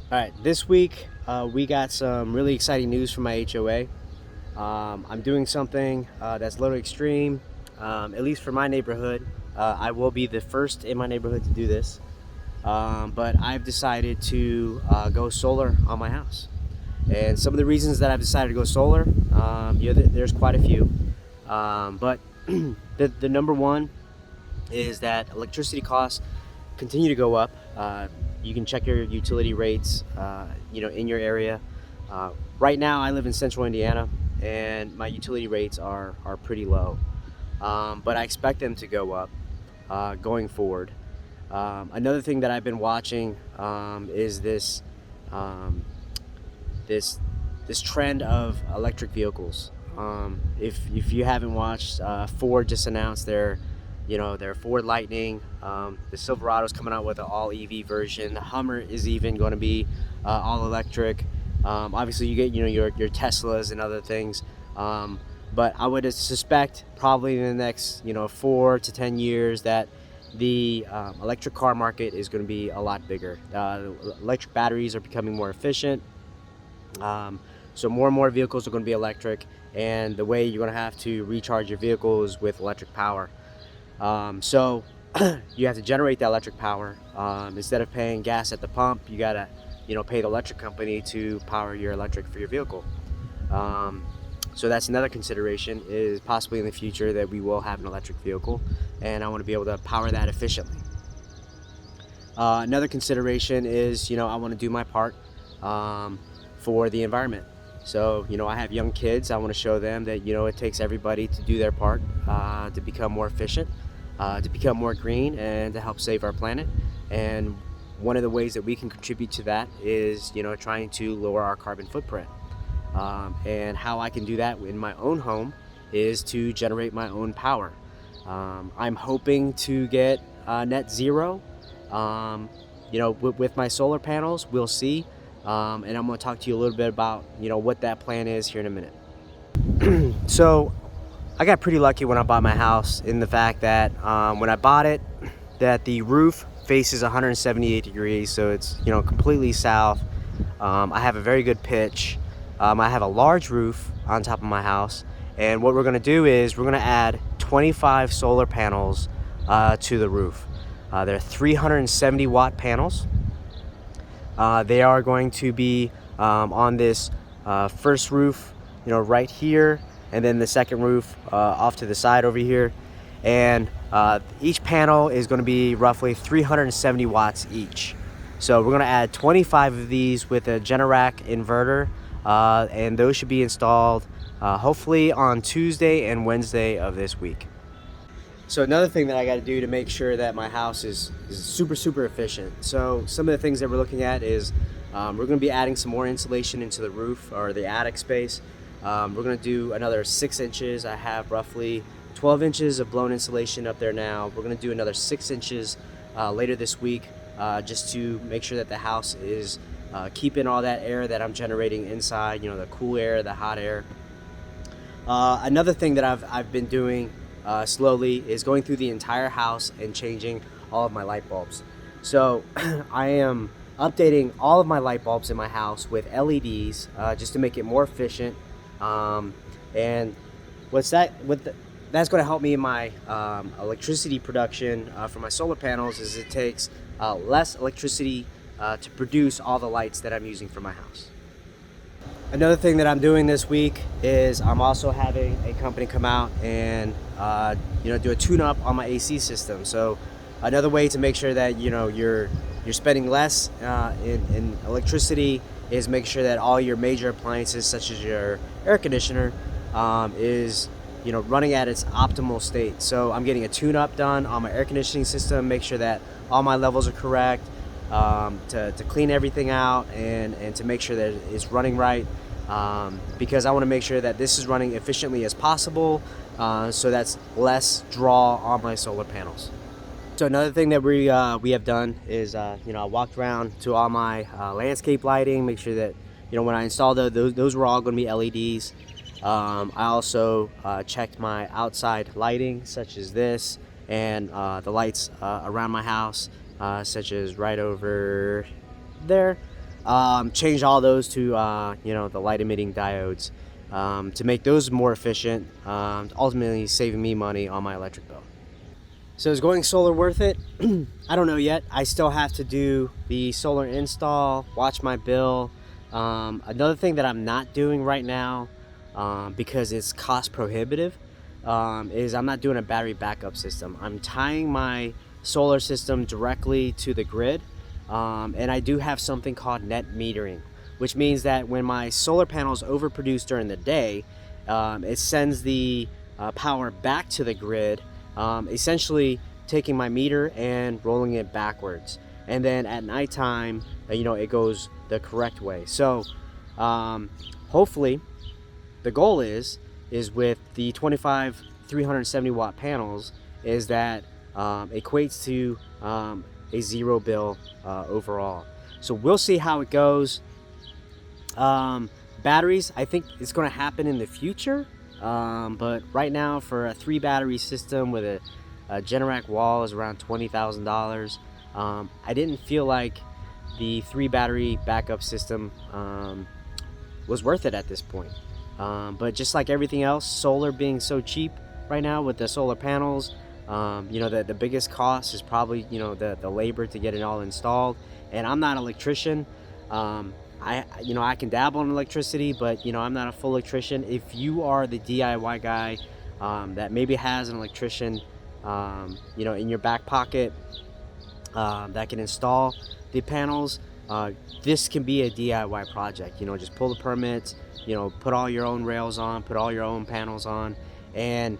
All right, this week we got some really exciting news from my HOA. I'm doing something that's a little extreme, at least for my neighborhood. I will be the first in my neighborhood to do this, but I've decided to go solar on my house. And some of the reasons that I've decided to go solar, there's quite a few. But the number one is that electricity costs continue to go up. You can check your utility rates, in your area. Right now, I live in central Indiana, and my utility rates are pretty low. But I expect them to go up going forward. Another thing that I've been watching is um, this this trend of electric vehicles. If you haven't watched, Ford just announced their Ford Lightning. The Silverado's coming out with an all EV version. The Hummer is even going to be all electric. Obviously, you get your Teslas and other things. But I would suspect probably in the next 4 to 10 years that the electric car market is going to be a lot bigger. Electric batteries are becoming more efficient. So more and more vehicles are going to be electric, and the way you're going to have to recharge your vehicle is with electric power. So you have to generate that electric power. Instead of paying gas at the pump, you gotta pay the electric company to power your electric for your vehicle. Um, so that's another consideration, is possibly in the future that we will have an electric vehicle, and I want to be able to power that efficiently. Another consideration is, I want to do my part for the environment. So, I have young kids. I want to show them that, it takes everybody to do their part to become more efficient, to become more green, and to help save our planet. And one of the ways that we can contribute to that is, trying to lower our carbon footprint. And how I can do that in my own home is to generate my own power. I'm hoping to get net zero. With my solar panels, we'll see. And I'm going to talk to you a little bit about what that plan is here in a minute. So I got pretty lucky when I bought my house, in the fact that when I bought it, that the roof faces 178 degrees, so it's completely south. I have a very good pitch. I have a large roof on top of my house, and what we're going to do is we're going to add 25 solar panels to the roof. They're 370 watt panels. They are going to be on this first roof, right here, and then the second roof off to the side over here. And each panel is going to be roughly 370 watts each. So we're going to add 25 of these with a Generac inverter, and those should be installed hopefully on Tuesday and Wednesday of this week. So another thing that I got to do to make sure that my house is super efficient. So some of the things that we're looking at is we're going to be adding some more insulation into the roof or the attic space. We're going to do another 6 inches. I have roughly 12 inches of blown insulation up there now. We're going to do another 6 inches later this week, just to make sure that the house is keeping all that air that I'm generating inside, the cool air, the hot air. Another thing that I've been doing slowly is going through the entire house and changing all of my light bulbs. So I am updating all of my light bulbs in my house with LEDs, just to make it more efficient. And that's going to help me in my electricity production for my solar panels, is it takes less electricity to produce all the lights that I'm using for my house. Another thing that I'm doing this week is I'm also having a company come out and do a tune-up on my AC system. So another way to make sure that you're spending less in electricity is make sure that all your major appliances, such as your air conditioner, is running at its optimal state. So I'm getting a tune-up done on my air conditioning system, make sure that all my levels are correct, to clean everything out and to make sure that it's running right, because I want to make sure that this is running efficiently as possible, so that's less draw on my solar panels. So another thing that we have done is I walked around to all my landscape lighting, make sure that when I installed those were all going to be LEDs. I also checked my outside lighting, such as this, and the lights around my house, such as right over there. change all those to you know, the light emitting diodes, to make those more efficient, ultimately saving me money on my electric bill. So is going solar worth it? I don't know yet. I still have to do the solar install, watch my bill. Another thing that I'm not doing right now, because it's cost prohibitive, is I'm not doing a battery backup system. I'm tying my solar system directly to the grid, and I do have something called net metering, which means that when my solar panels overproduce during the day, it sends the power back to the grid, essentially taking my meter and rolling it backwards, and then at nighttime, you know, it goes the correct way. So hopefully the goal is with the 25 370 watt panels is that equates to a zero bill overall. So we'll see how it goes. Batteries, I think it's going to happen in the future. But right now, for a 3 battery system with a Generac wall is around $20,000. I didn't feel like the 3 battery backup system was worth it at this point. But just like everything else, solar being so cheap right now with the solar panels, you know, the biggest cost is probably, you know, the labor to get it all installed. And I'm not an electrician. You know, I can dabble in electricity, but you know, I'm not a full electrician. If you are the DIY guy that maybe has an electrician, you know, in your back pocket that can install the panels, this can be a DIY project. You know, just pull the permits, you know, put all your own rails on, put all your own panels on, and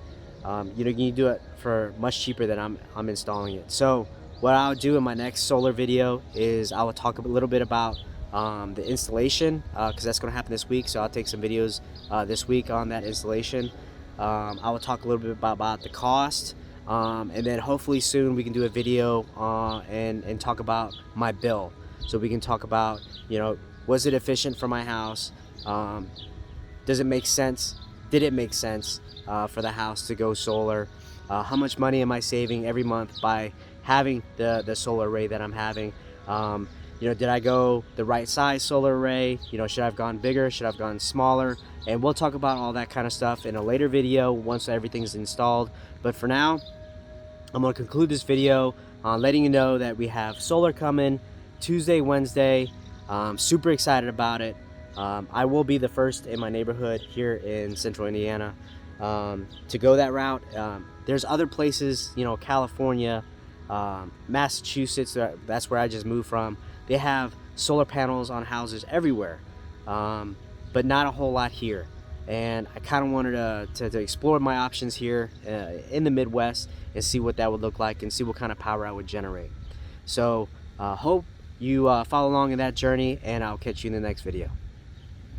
you know, you do it for much cheaper than I'm installing it. So what I'll do in my next solar video is I will talk a little bit about the installation, because that's going to happen this week. So I'll take some videos this week on that installation. I will talk a little bit about the cost, and then hopefully soon we can do a video and talk about my bill. So we can talk about, you know, was it efficient for my house? Does it make sense? Did it make sense for the house to go solar? How much money am I saving every month by having the solar array that I'm having? You know, did I go the right size solar array? You know, should I have gone bigger? Should I have gone smaller? And we'll talk about all that kind of stuff in a later video once everything's installed. But for now, I'm going to conclude this video on letting you know that we have solar coming Tuesday, Wednesday. Super excited about it. I will be the first in my neighborhood here in central Indiana to go that route. There's other places, you know, California, Massachusetts, that's where I just moved from. They have solar panels on houses everywhere, but not a whole lot here. And I kind of wanted to explore my options here in the Midwest and see what that would look like and see what kind of power I would generate. So hope you follow along in that journey, and I'll catch you in the next video.